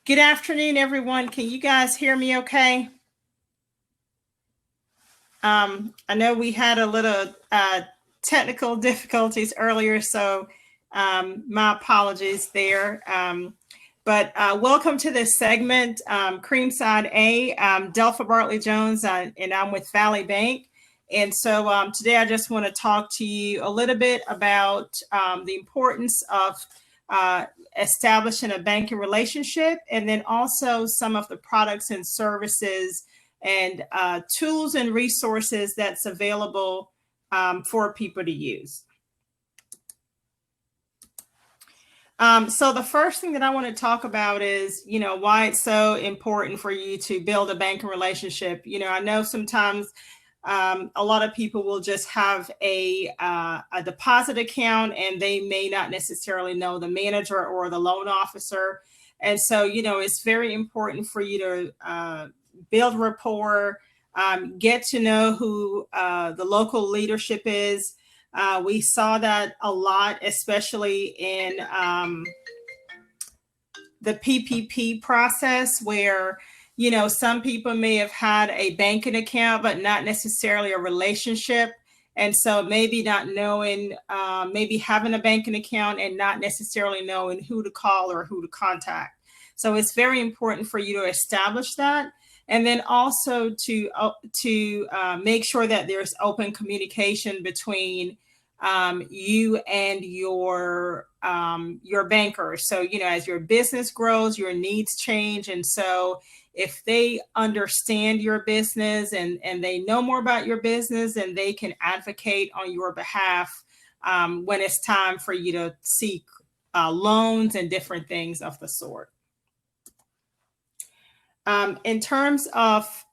Good afternoon, everyone. Can you guys hear me okay? I know we had a little technical difficulties earlier, so my apologies there. But welcome to this segment, C.R.E.A.M, Delpha Bartley-Jones, and I'm with Valley Bank. And so today I just want to talk to you a little bit about the importance of establishing a banking relationship, and then also some of the products and services and tools and resources that's available for people to use. So the first thing that I want to talk about is, why it's so important for you to build a banking relationship. I know sometimes a lot of people will just have a deposit account and they may not necessarily know the manager or the loan officer. And so, it's very important for you to build rapport, get to know who the local leadership is. We saw that a lot, especially in the PPP process, where some people may have had a banking account, but not necessarily a relationship. And so maybe not knowing, maybe having a banking account and not necessarily knowing who to call or who to contact. So it's very important for you to establish that. And then also to make sure that there's open communication between you and your banker. So, as your business grows, your needs change. And so if they understand your business and they know more about your business, and they can advocate on your behalf when it's time for you to seek loans and different things of the sort. In terms of,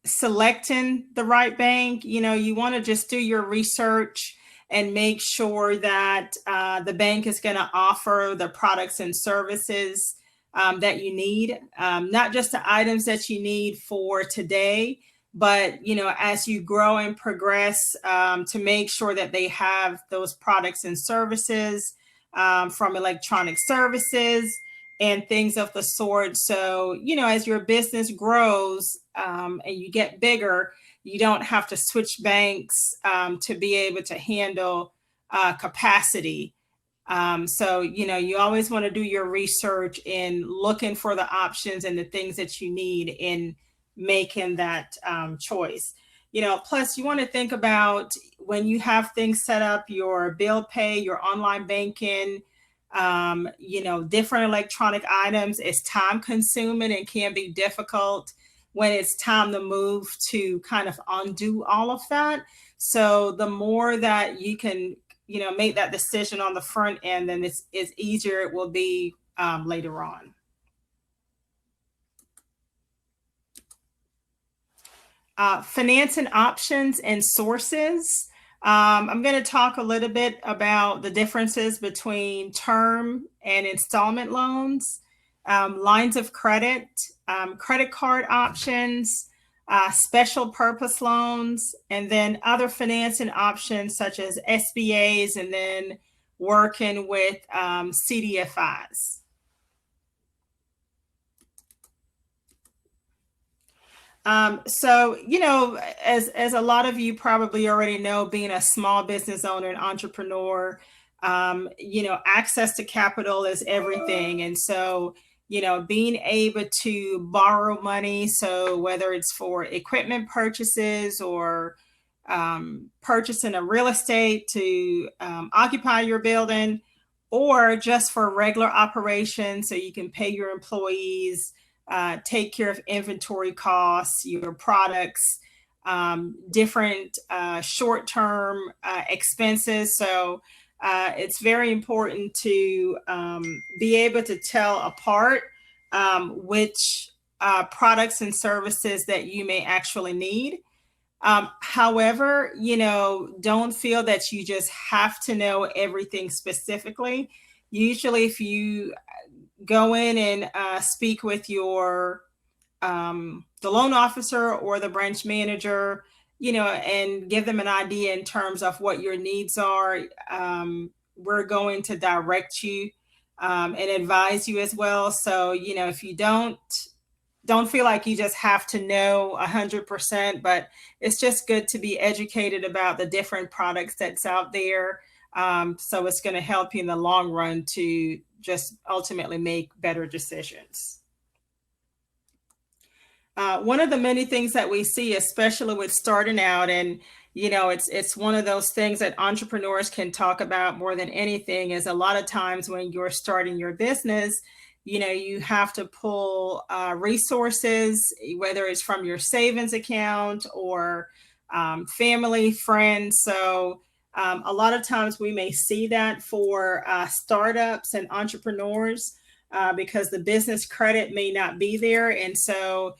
selecting the right bank, you want to just do your research and make sure that the bank is going to offer the products and services that you need, not just the items that you need for today, but, as you grow and progress, to make sure that they have those products and services from electronic services and things of the sort. So, as your business grows and you get bigger, you don't have to switch banks to be able to handle capacity. So, you always want to do your research in looking for the options and the things that you need in making that choice. Plus you want to think about when you have things set up, your bill pay, your online banking, different electronic items. It's time consuming and can be difficult when it's time to move to kind of undo all of that. So the more that you can, make that decision on the front end, then it's easier it will be later on. Financing options and sources. I'm going to talk a little bit about the differences between term and installment loans, lines of credit, credit card options, special purpose loans, and then other financing options such as SBAs, and then working with CDFIs. So, as a lot of you probably already know, being a small business owner and entrepreneur, access to capital is everything. And so, being able to borrow money, so whether it's for equipment purchases or purchasing a real estate to occupy your building, or just for regular operations, so you can pay your employees, take care of inventory costs, your products, different short-term expenses. So it's very important to be able to tell apart which products and services that you may actually need. However, don't feel that you just have to know everything specifically. Usually if you go in and speak with your the loan officer or the branch manager, and give them an idea in terms of what your needs are, we're going to direct you and advise you as well. So, if you don't feel like you just have to know 100%, but it's just good to be educated about the different products that's out there. So it's going to help you in the long run to just ultimately make better decisions. One of the many things that we see, especially with starting out, and it's one of those things that entrepreneurs can talk about more than anything, is a lot of times when you're starting your business, you have to pull resources, whether it's from your savings account or family, friends. So a lot of times we may see that for startups and entrepreneurs because the business credit may not be there. And so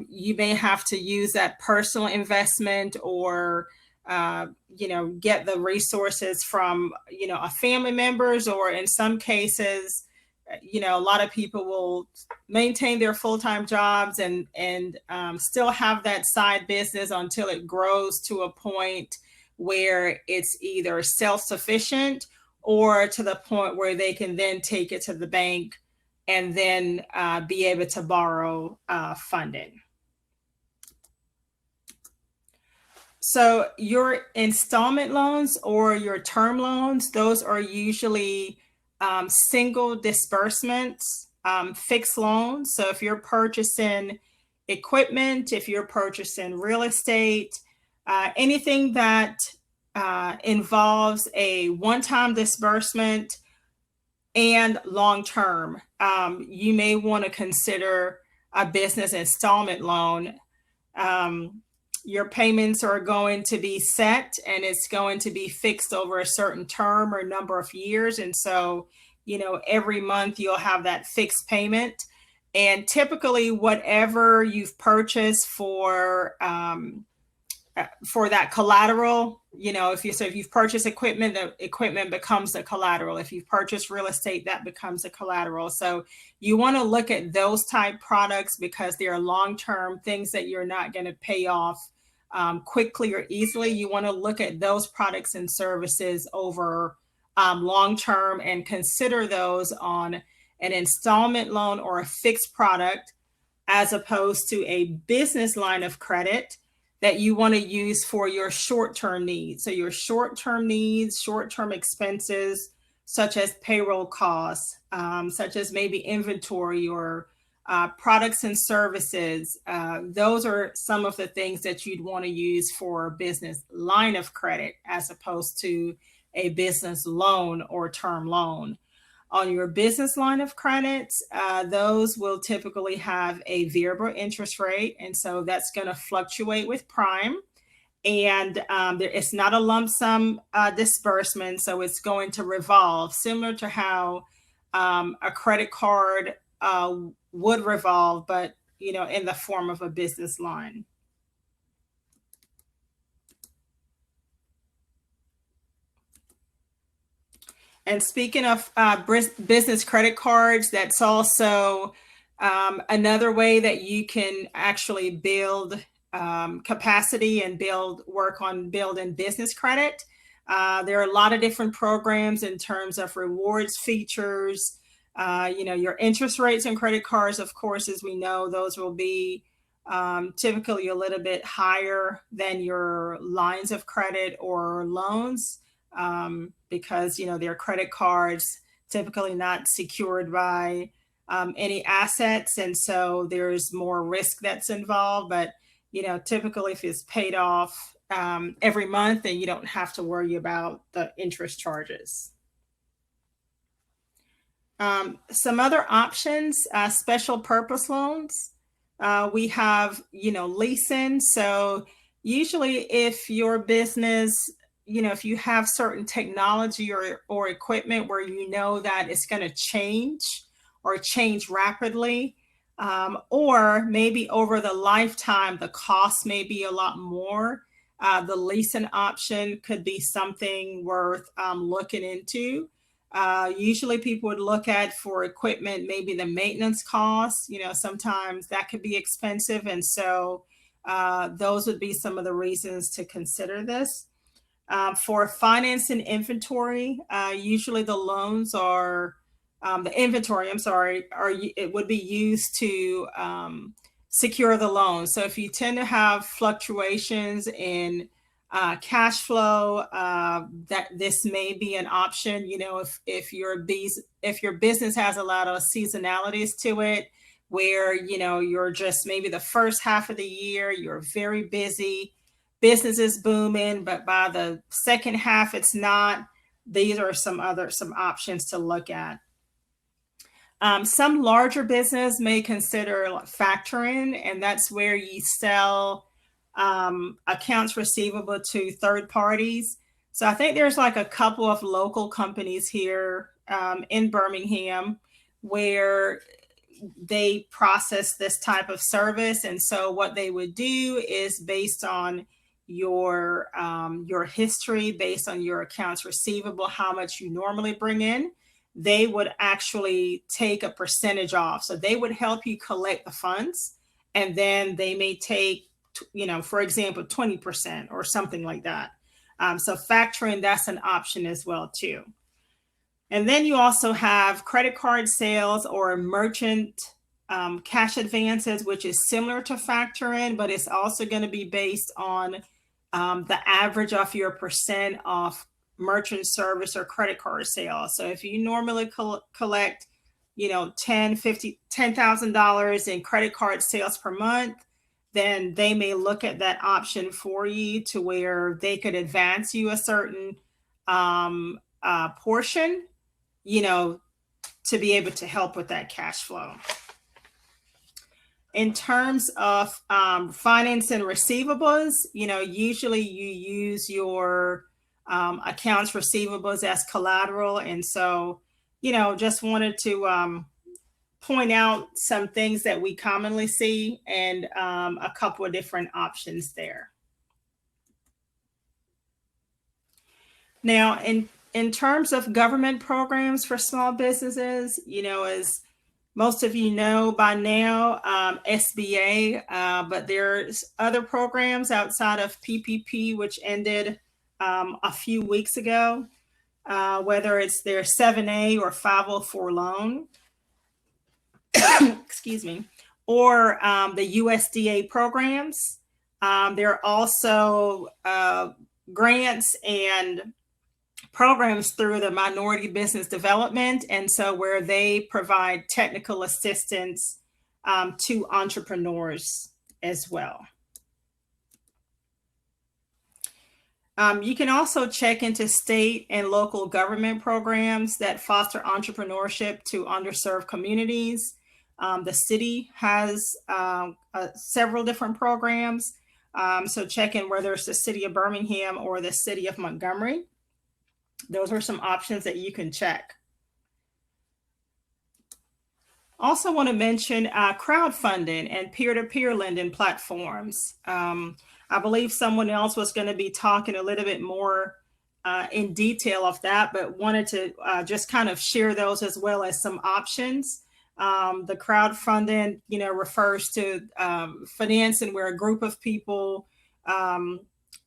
you may have to use that personal investment or, get the resources from, a family members, or in some cases, a lot of people will maintain their full-time jobs and still have that side business until it grows to a point where it's either self-sufficient or to the point where they can then take it to the bank and then be able to borrow funding. So your installment loans or your term loans, those are usually single disbursements, fixed loans. So if you're purchasing equipment, if you're purchasing real estate, anything that involves a one-time disbursement and long-term, you may want to consider a business installment loan. Your payments are going to be set and it's going to be fixed over a certain term or number of years. And so, every month you'll have that fixed payment. And typically whatever you've purchased for that collateral, if you've purchased equipment, the equipment becomes the collateral. If you've purchased real estate, that becomes the collateral. So you want to look at those type products because they are long-term things that you're not going to pay off quickly or easily. You want to look at those products and services over long-term and consider those on an installment loan or a fixed product, as opposed to a business line of credit that you want to use for your short-term needs. So your short-term needs, short-term expenses, such as payroll costs, such as maybe inventory or products and services. Those are some of the things that you'd want to use for a business line of credit as opposed to a business loan or term loan. On your business line of credits, those will typically have a variable interest rate. And so that's going to fluctuate with prime. And it's not a lump sum disbursement. So it's going to revolve, similar to how a credit card would revolve, but in the form of a business line. And speaking of business credit cards, that's also another way that you can actually build capacity and work on building business credit. There are a lot of different programs in terms of rewards features. Your interest rates on credit cards, of course, as we know, those will be typically a little bit higher than your lines of credit or loans. Because they're credit cards, typically not secured by any assets, and so there's more risk that's involved. But typically, if it's paid off every month, then you don't have to worry about the interest charges. Some other options: special purpose loans. We have leasing. So usually, if your business, if you have certain technology or equipment where that it's going to change or change rapidly, or maybe over the lifetime, the cost may be a lot more, the leasing option could be something worth looking into. Usually people would look at for equipment, maybe the maintenance costs, sometimes that could be expensive. And so those would be some of the reasons to consider this. For financing inventory, usually the loans are the inventory, I'm sorry, it would be used to secure the loan. So if you tend to have fluctuations in cash flow, that this may be an option. You know, if your business has a lot of seasonalities to it, where you know you're just maybe the first half of the year you're very busy, business is booming, but by the second half it's not. These are some options to look at. Some larger business may consider factoring, and that's where you sell accounts receivable to third parties. So I think there's like a couple of local companies here in Birmingham where they process this type of service. And so what they would do is based on your history, based on your accounts receivable, how much you normally bring in, they would actually take a percentage off. So they would help you collect the funds, and then they may take, you know, for example, 20% or something like that. So factoring, that's an option as well too. And then you also have credit card sales or merchant cash advances, which is similar to factoring, but it's also going to be based on the average of your percent of merchant service or credit card sales. So if you normally collect, you know, $10,000 in credit card sales per month, then they may look at that option for you to where they could advance you a certain portion, you know, to be able to help with that cash flow. In terms of financing receivables, you know, usually you use your accounts receivables as collateral. And so, you know, just wanted to point out some things that we commonly see and a couple of different options there. Now, in terms of government programs for small businesses, you know, as most of you know by now, SBA, but there's other programs outside of PPP, which ended a few weeks ago, whether it's their 7A or 504 loan, excuse me, or the USDA programs. There are also grants and programs through the Minority Business Development, and so where they provide technical assistance to entrepreneurs as well. You can also check into state and local government programs that foster entrepreneurship to underserved communities. The city has several different programs, so check in whether it's the city of Birmingham or the city of Montgomery. Those are some options that you can check. Also want to mention crowdfunding and peer-to-peer lending platforms. I believe someone else was going to be talking a little bit more in detail of that, but wanted to just kind of share those as well as some options. The crowdfunding, you know, refers to financing where a group of people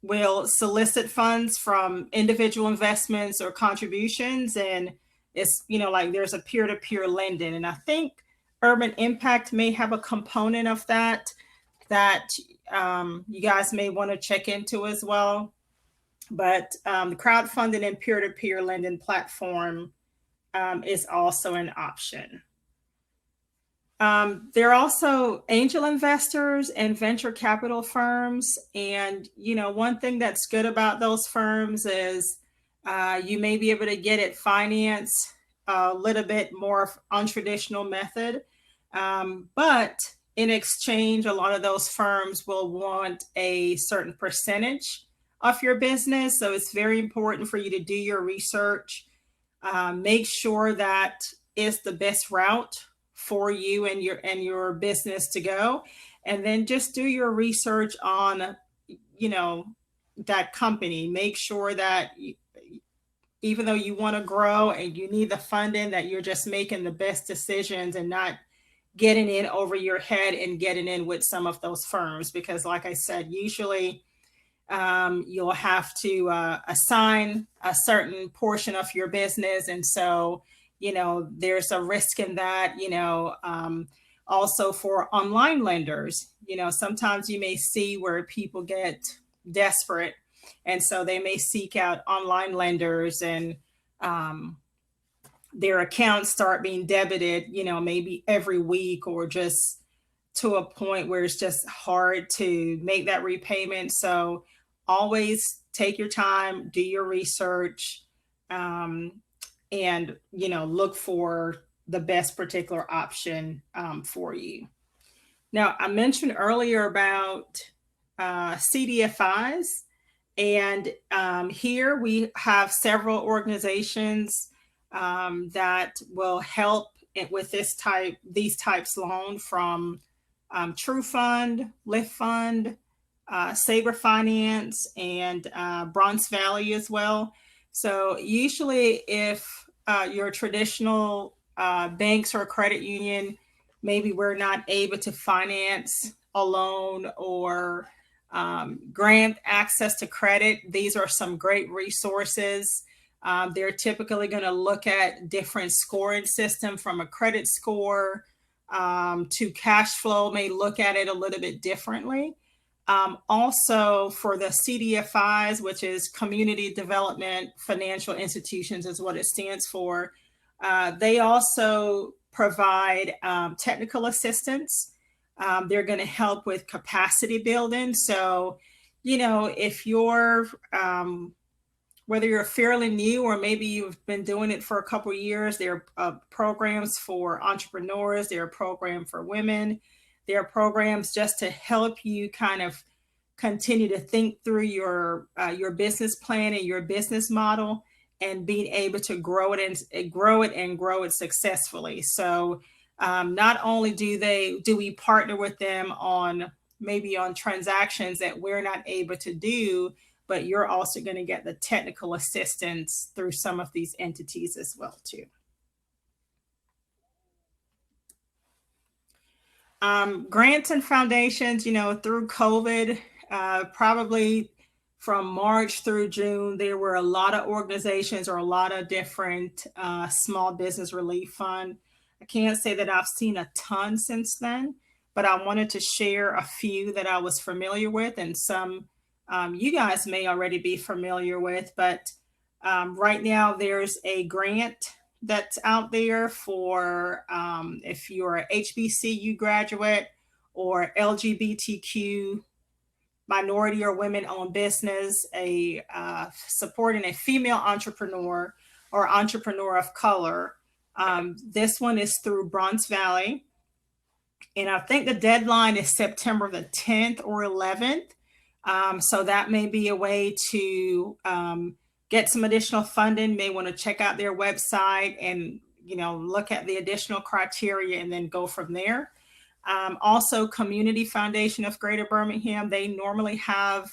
will solicit funds from individual investments or contributions, and it's, you know, like there's a peer-to-peer lending, and I think Urban Impact may have a component of that you guys may want to check into as well. But the crowdfunding and peer-to-peer lending platform is also an option. There are also angel investors and venture capital firms. And, you know, one thing that's good about those firms is you may be able to get it financed a little bit more untraditional method. But in exchange, a lot of those firms will want a certain percentage of your business. So it's very important for you to do your research, make sure that it's the best route for you and your business to go, and then just do your research on, you know, that company. Make sure that even though you want to grow and you need the funding, that you're just making the best decisions and not getting in over your head and getting in with some of those firms, because like I said, usually you'll have to assign a certain portion of your business, and so there's a risk in that, also for online lenders, sometimes you may see where people get desperate. And so they may seek out online lenders, and their accounts start being debited, maybe every week, or just to a point where it's just hard to make that repayment. So always take your time, do your research, and look for the best particular option for you. Now, I mentioned earlier about CDFIs, and here we have several organizations that will help with these types loan, from True Fund, Lift Fund, Sabre Finance, and Bronx Valley as well. So usually if your traditional banks or credit union, maybe we're not able to finance a loan or grant access to credit, these are some great resources. They're typically going to look at different scoring system, from a credit score to cash flow, may look at it a little bit differently. Also for the CDFIs, which is Community Development Financial Institutions is what it stands for, they also provide technical assistance. They're going to help with capacity building. So, if you're whether you're fairly new or maybe you've been doing it for a couple of years, there are programs for entrepreneurs, there are programs for women, there are programs just to help you kind of continue to think through your business plan and your business model, and being able to grow it successfully. So not only do we partner with them on transactions that we're not able to do, but you're also going to get the technical assistance through some of these entities as well too. Grants and foundations, through COVID, probably from March through June, there were a lot of organizations or a lot of different small business relief fund. I can't say that I've seen a ton since then, but I wanted to share a few that I was familiar with, and some you guys may already be familiar with. But right now there's a grant that's out there for if you're a HBCU graduate or LGBTQ minority or women-owned business, supporting a female entrepreneur or entrepreneur of color. This one is through Bronx Valley, and I think the deadline is September the 10th or 11th. So that may be a way to get some additional funding. May want to check out their website and look at the additional criteria and then go from there. Also, Community Foundation of Greater Birmingham, they normally have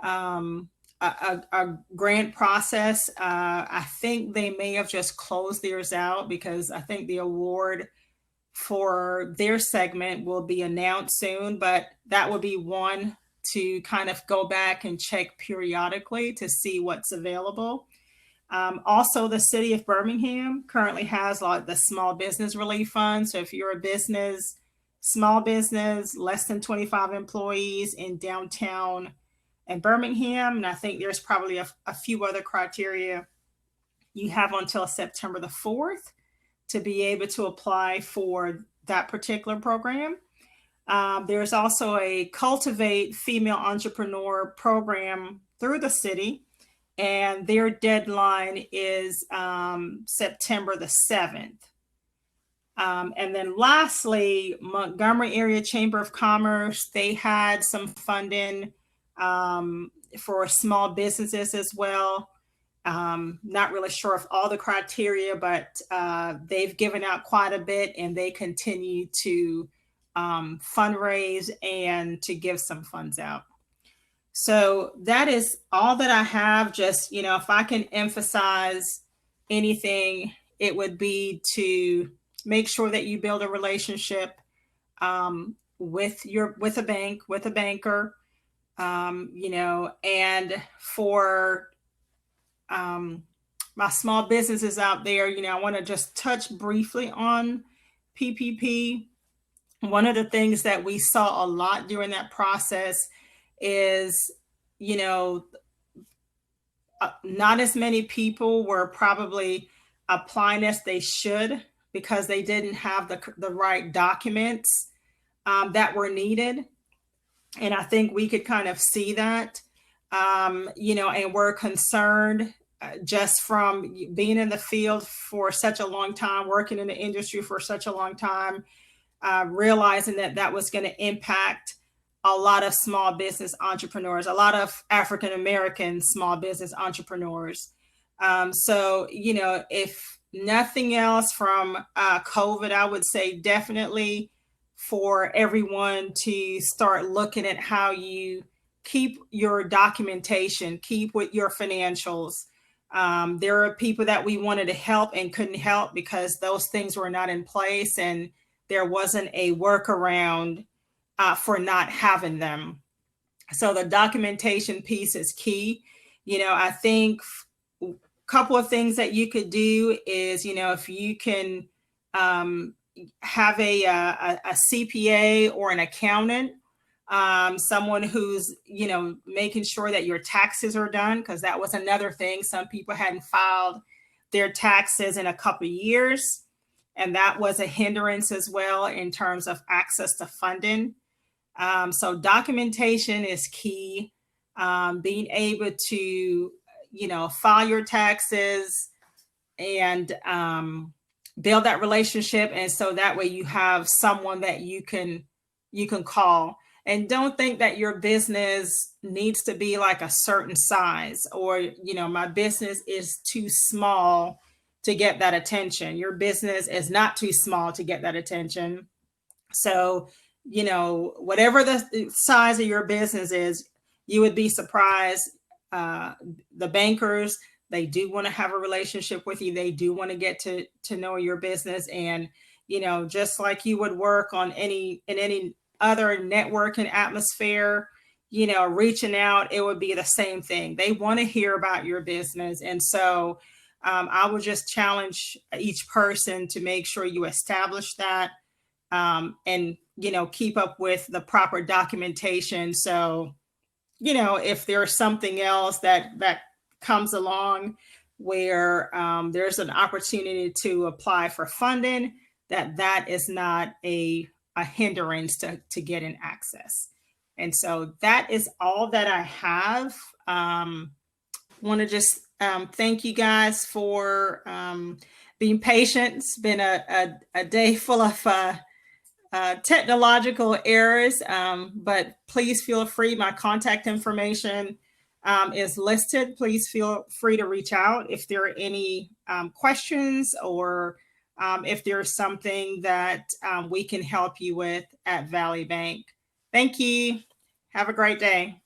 a grant process. I think they may have just closed theirs out, because I think the award for their segment will be announced soon, but that would be one to kind of go back and check periodically to see what's available. Also, the city of Birmingham currently has the Small Business Relief Fund. So if you're a small business, less than 25 employees in downtown and Birmingham, and I think there's probably a few other criteria, you have until September the 4th to be able to apply for that particular program. There's also a Cultivate Female Entrepreneur program through the city, and their deadline is September the 7th. And then lastly, Montgomery Area Chamber of Commerce, they had some funding for small businesses as well. Not really sure of all the criteria, but they've given out quite a bit, and they continue to fundraise and to give some funds out. So that is all that I have. Just, if I can emphasize anything, it would be to make sure that you build a relationship with a banker, and for my small businesses out there, I want to just touch briefly on PPP. One of the things that we saw a lot during that process is, you know, not as many people were probably applying as they should because they didn't have the right documents that were needed. And I think we could kind of see that, and we're concerned just from being in the field for such a long time, working in the industry for such a long time, realizing that that was going to impact a lot of small business entrepreneurs, a lot of African American small business entrepreneurs. So, if nothing else from COVID, I would say definitely for everyone to start looking at how you keep your documentation, keep with your financials. There are people that we wanted to help and couldn't help because those things were not in place and there wasn't a workaround for not having them. So the documentation piece is key. I think a couple of things that you could do is, if you can have a CPA or an accountant, someone who's, making sure that your taxes are done, because that was another thing. Some people hadn't filed their taxes in a couple of years. And that was a hindrance as well in terms of access to funding. So documentation is key. Being able to, file your taxes and build that relationship. And so that way you have someone that you can call. And don't think that your business needs to be like a certain size or, my business is too small to get that attention. Your business is not too small to get that attention. So, whatever the size of your business is, you would be surprised. The bankers, they do want to have a relationship with you. They do want to get to know your business. And, just like you would work on any other networking atmosphere, reaching out, it would be the same thing. They want to hear about your business. And so I would just challenge each person to make sure you establish that and, keep up with the proper documentation. So, if there's something else that comes along where there's an opportunity to apply for funding, that is not a hindrance to getting access. And so that is all that I have. Want to just thank you guys for being patient. It's been a day full of technological errors, but please feel free. My contact information is listed. Please feel free to reach out if there are any questions or if there's something that we can help you with at Valley Bank. Thank you. Have a great day.